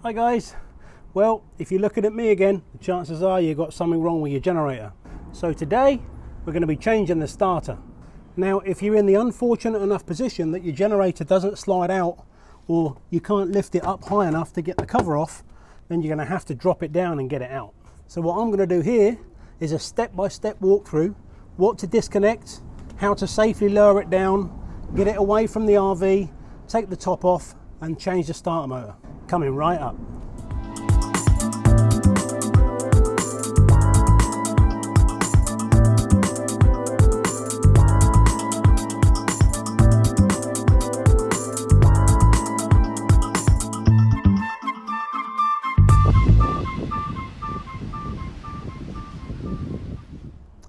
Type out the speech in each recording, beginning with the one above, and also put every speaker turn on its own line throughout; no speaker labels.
Hi guys, well if you're looking at me again, the chances are you've got something wrong with your generator. So today we're going to be changing the starter. Now if you're in the unfortunate enough position that your generator doesn't slide out or you can't lift it up high enough to get the cover off, then you're going to have to drop it down and get it out. So what I'm going to do here is a step-by-step walkthrough, what to disconnect, how to safely lower it down, get it away from the RV, take the top off and change the starter motor. Coming right up.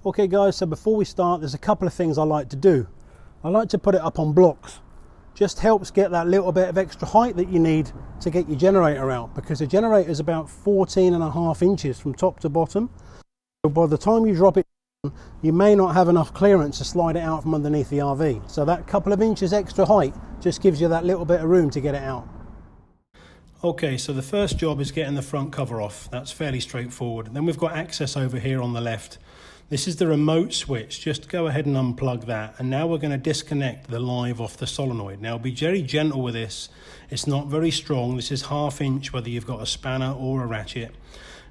Okay guys, so before we start, there's a couple of things I like to do. I like to put it up on blocks. Just helps get that little bit of extra height that you need to get your generator out, because the generator is about 14.5 inches from top to bottom. So by the time you drop it down, you may not have enough clearance to slide it out from underneath the RV. So that couple of inches extra height just gives you that little bit of room to get it out. Okay, so the first job is getting the front cover off. That's fairly straightforward. Then we've got access over here on the left. This is the remote switch. Just go ahead and unplug that. And now we're going to disconnect the live off the solenoid. Now be very gentle with this. It's not very strong. This is 1/2 inch, whether you've got a spanner or a ratchet.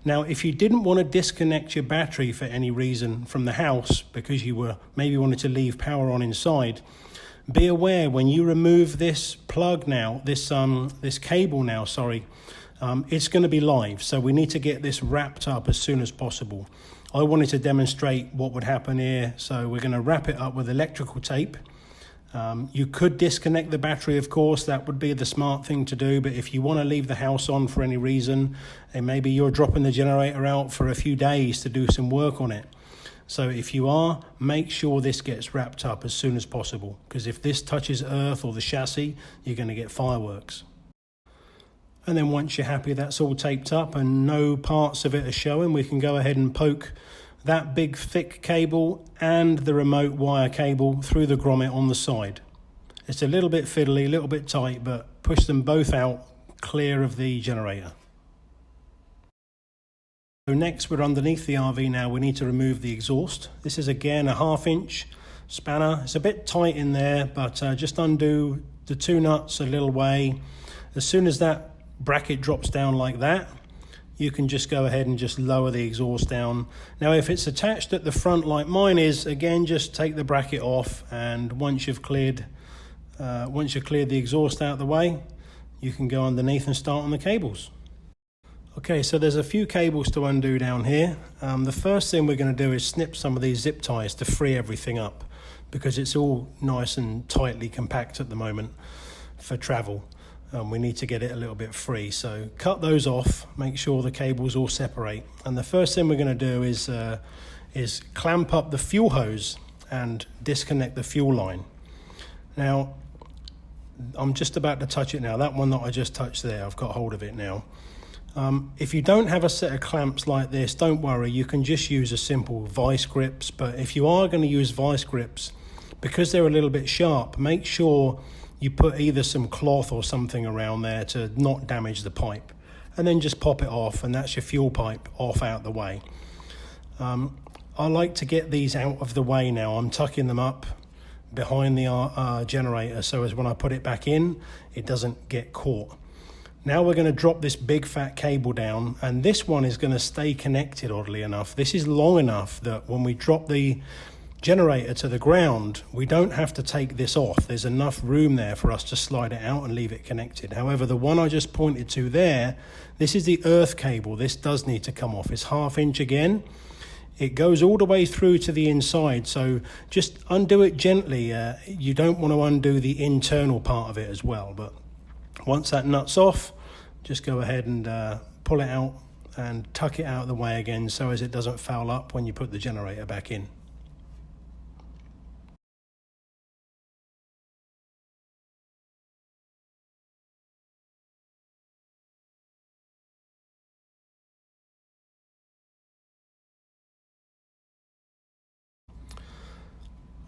Now, if you didn't want to disconnect your battery for any reason from the house, because you were maybe wanted to leave power on inside, be aware when you remove this plug now, this cable now, it's going to be live. So we need to get this wrapped up as soon as possible. I wanted to demonstrate what would happen here, so we're going to wrap it up with electrical tape. You could disconnect the battery, of course, that would be the smart thing to do, but if you want to leave the house on for any reason, and maybe you're dropping the generator out for a few days to do some work on it. So if you are, make sure this gets wrapped up as soon as possible, because if this touches earth or the chassis, you're going to get fireworks. And then once you're happy that's all taped up and no parts of it are showing, we can go ahead and poke that big thick cable and the remote wire cable through the grommet on the side. It's a little bit fiddly, a little bit tight, but push them both out clear of the generator. So next we're underneath the RV now. We need to remove the exhaust. This is again a 1/2 inch spanner. It's a bit tight in there, but just undo the 2 nuts a little way. As soon as that bracket drops down like that, you can just go ahead and just lower the exhaust down. Now if it's attached at the front like mine is, again just take the bracket off, and once you've cleared the exhaust out of the way, you can go underneath and start on the cables. Okay, so there's a few cables to undo down here. The first thing we're going to do is snip some of these zip ties to free everything up, because it's all nice and tightly compact at the moment for travel. We need to get it a little bit free, so cut those off, make sure the cables all separate. And the first thing we're going to do is clamp up the fuel hose and disconnect the fuel line. Now I'm just about to touch it now. That one that I just touched there, I've got hold of it now. If you don't have a set of clamps like this, don't worry, you can just use a simple vice grips. But if you are going to use vice grips, because they're a little bit sharp, make sure you put either some cloth or something around there to not damage the pipe, and then just pop it off, and that's your fuel pipe off out the way. I like to get these out of the way now. I'm tucking them up behind the generator, so as when I put it back in, it doesn't get caught. Now we're going to drop this big fat cable down, and this one is going to stay connected, oddly enough. This is long enough that when we drop the generator to the ground, we don't have to take this off. There's enough room there for us to slide it out and leave it connected. However, the one I just pointed to there, this is the earth cable. This does need to come off. It's 1/2 inch again. It goes all the way through to the inside, so just undo it gently. You don't want to undo the internal part of it as well, but once that nut's off, just go ahead and pull it out and tuck it out of the way again, so as it doesn't foul up when you put the generator back in.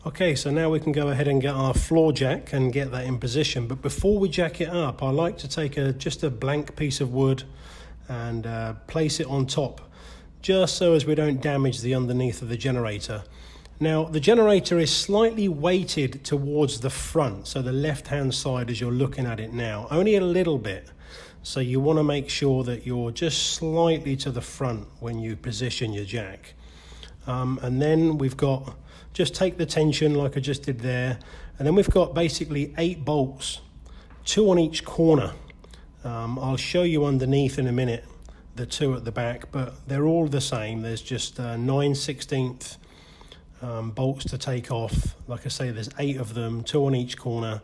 Okay, so now we can go ahead and get our floor jack and get that in position. But before we jack it up, I like to take just a blank piece of wood and place it on top, just so as we don't damage the underneath of the generator. Now, the generator is slightly weighted towards the front, so the left-hand side as you're looking at it now, only a little bit. So you want to make sure that you're just slightly to the front when you position your jack. And then we've got, just take the tension like I just did there, and then we've got basically 8 bolts, 2 on each corner. I'll show you underneath in a minute the 2 at the back, but they're all the same. There's just 9/16 bolts to take off. Like I say, there's 8 of them, 2 on each corner.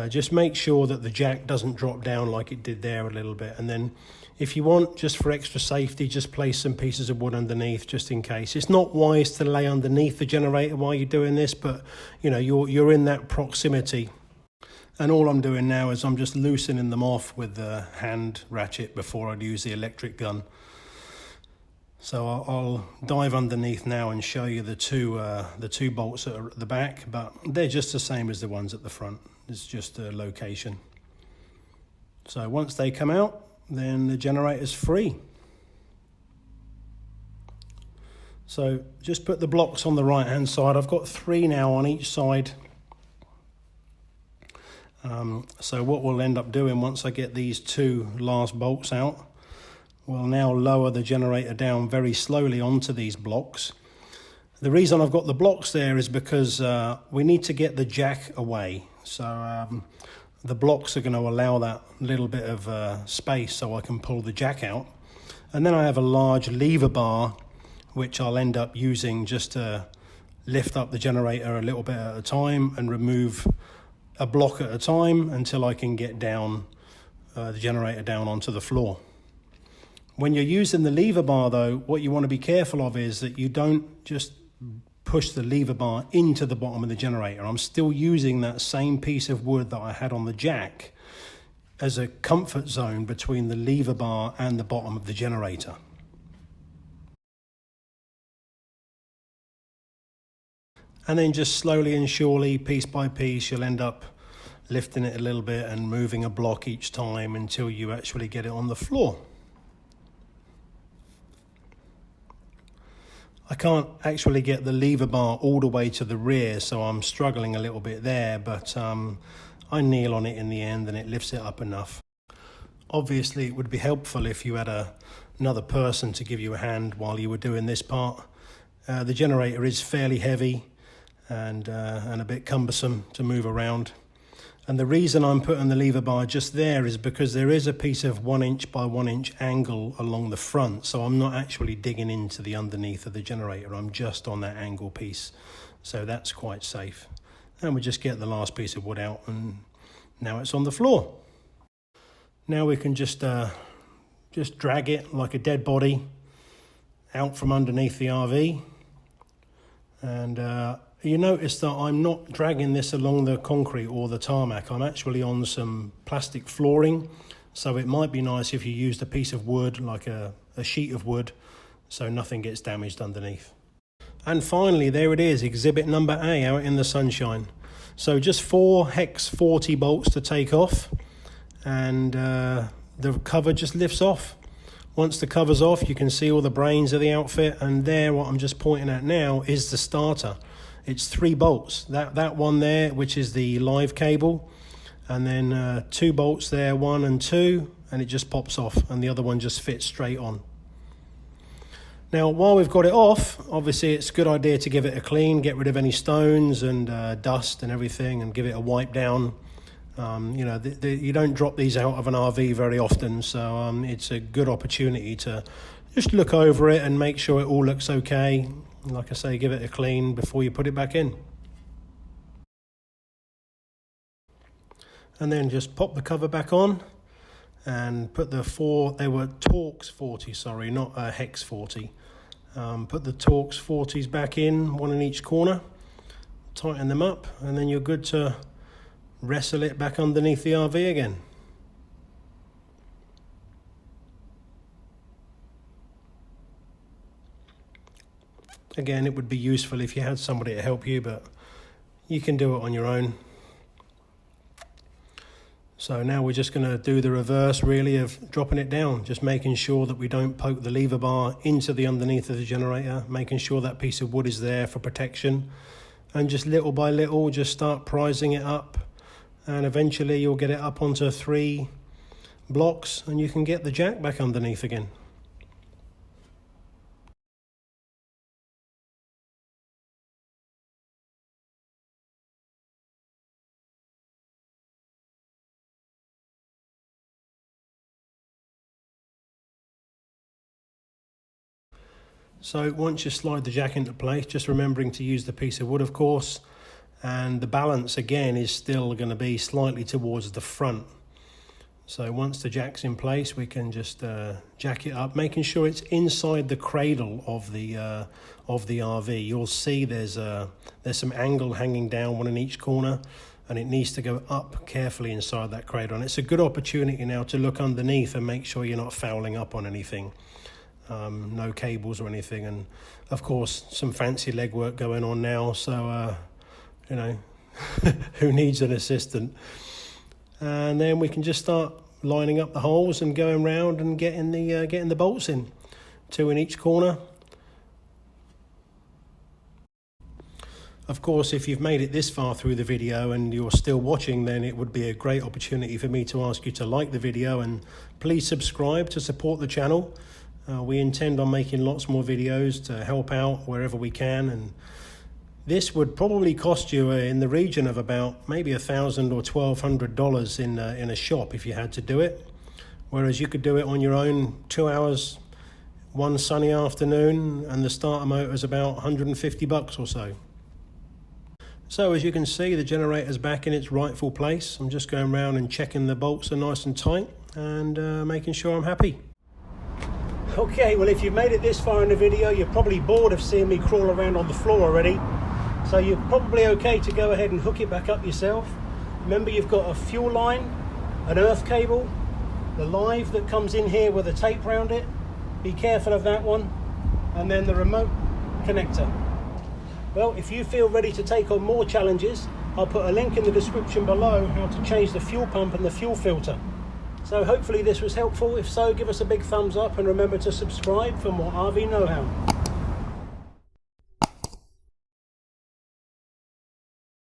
Just make sure that the jack doesn't drop down like it did there a little bit, and then if you want, just for extra safety, just place some pieces of wood underneath just in case. It's not wise to lay underneath the generator while you're doing this, but you know, you're in that proximity. And all I'm doing now is I'm just loosening them off with the hand ratchet before I'd use the electric gun. So I'll dive underneath now and show you the two bolts that are at the back, but they're just the same as the ones at the front. It's just a location. So once they come out, then the generator's free. So just put the blocks on the right hand side. I've got 3 now on each side. So what we'll end up doing once I get these 2 last bolts out, we'll now lower the generator down very slowly onto these blocks. The reason I've got the blocks there is because we need to get the jack away. So the blocks are going to allow that little bit of space so I can pull the jack out. And then I have a large lever bar which I'll end up using just to lift up the generator a little bit at a time and remove a block at a time until I can get down the generator down onto the floor. When you're using the lever bar though, what you want to be careful of is that you don't just push the lever bar into the bottom of the generator. I'm still using that same piece of wood that I had on the jack as a comfort zone between the lever bar and the bottom of the generator. And then just slowly and surely, piece by piece, you'll end up lifting it a little bit and moving a block each time until you actually get it on the floor. I can't actually get the lever bar all the way to the rear, so I'm struggling a little bit there, but I kneel on it in the end and it lifts it up enough. Obviously, it would be helpful if you had another person to give you a hand while you were doing this part. The generator is fairly heavy and a bit cumbersome to move around. And the reason I'm putting the lever bar just there is because there is a piece of 1 inch by 1 inch angle along the front, so I'm not actually digging into the underneath of the generator, I'm just on that angle piece, so that's quite safe. And we just get the last piece of wood out and now it's on the floor. Now we can just drag it like a dead body out from underneath the RV, and you notice that I'm not dragging this along the concrete or the tarmac. I'm actually on some plastic flooring, so it might be nice if you used a piece of wood, like a sheet of wood, so nothing gets damaged underneath. And finally, there it is, exhibit number A, out in the sunshine. So just 4 hex 40 bolts to take off, and the cover just lifts off. Once the cover's off, you can see all the brains of the outfit, and there, what I'm just pointing at now, is the starter. It's 3 bolts, that one there, which is the live cable, and then 2 bolts there, 1 and 2, and it just pops off, and the other one just fits straight on. Now, while we've got it off, obviously it's a good idea to give it a clean, get rid of any stones and dust and everything, and give it a wipe down. You know, you don't drop these out of an RV very often, so it's a good opportunity to just look over it and make sure it all looks okay. Like I say, give it a clean before you put it back in. And then just pop the cover back on and put the 4, they were Torx 40, sorry, not Hex 40. Put the Torx 40s back in, 1 in each corner, tighten them up, and then you're good to wrestle it back underneath the RV again. Again, it would be useful if you had somebody to help you, but you can do it on your own. So now we're just going to do the reverse really of dropping it down, just making sure that we don't poke the lever bar into the underneath of the generator, making sure that piece of wood is there for protection, and just little by little just start prising it up, and eventually you'll get it up onto 3 blocks and you can get the jack back underneath again. So once you slide the jack into place, just remembering to use the piece of wood, of course, and the balance again is still going to be slightly towards the front. So once the jack's in place, we can just jack it up, making sure it's inside the cradle of the RV. You'll see there's some angle hanging down, one in each corner, and it needs to go up carefully inside that cradle. And it's a good opportunity now to look underneath and make sure you're not fouling up on anything. No cables or anything, and of course some fancy legwork going on now, so you know, who needs an assistant? And then we can just start lining up the holes and going round and getting the bolts in, 2 in each corner. Of course, if you've made it this far through the video and you're still watching, then it would be a great opportunity for me to ask you to like the video and please subscribe to support the channel. We intend on making lots more videos to help out wherever we can, and this would probably cost you in the region of about maybe $1,000 or $1,200 in a shop if you had to do it, whereas you could do it on your own 2 hours one sunny afternoon, and the starter motor is about $150 or so. So as you can see, the generator's back in its rightful place. I'm just going around and checking the bolts are nice and tight and making sure I'm happy. Okay, well, if you've made it this far in the video, you're probably bored of seeing me crawl around on the floor already. So you're probably okay to go ahead and hook it back up yourself. Remember, you've got a fuel line, an earth cable, the live that comes in here with a tape around it. Be careful of that one. And then the remote connector. Well, if you feel ready to take on more challenges, I'll put a link in the description below how to change the fuel pump and the fuel filter. So hopefully this was helpful. If so, give us a big thumbs up and remember to subscribe for more RV know-how.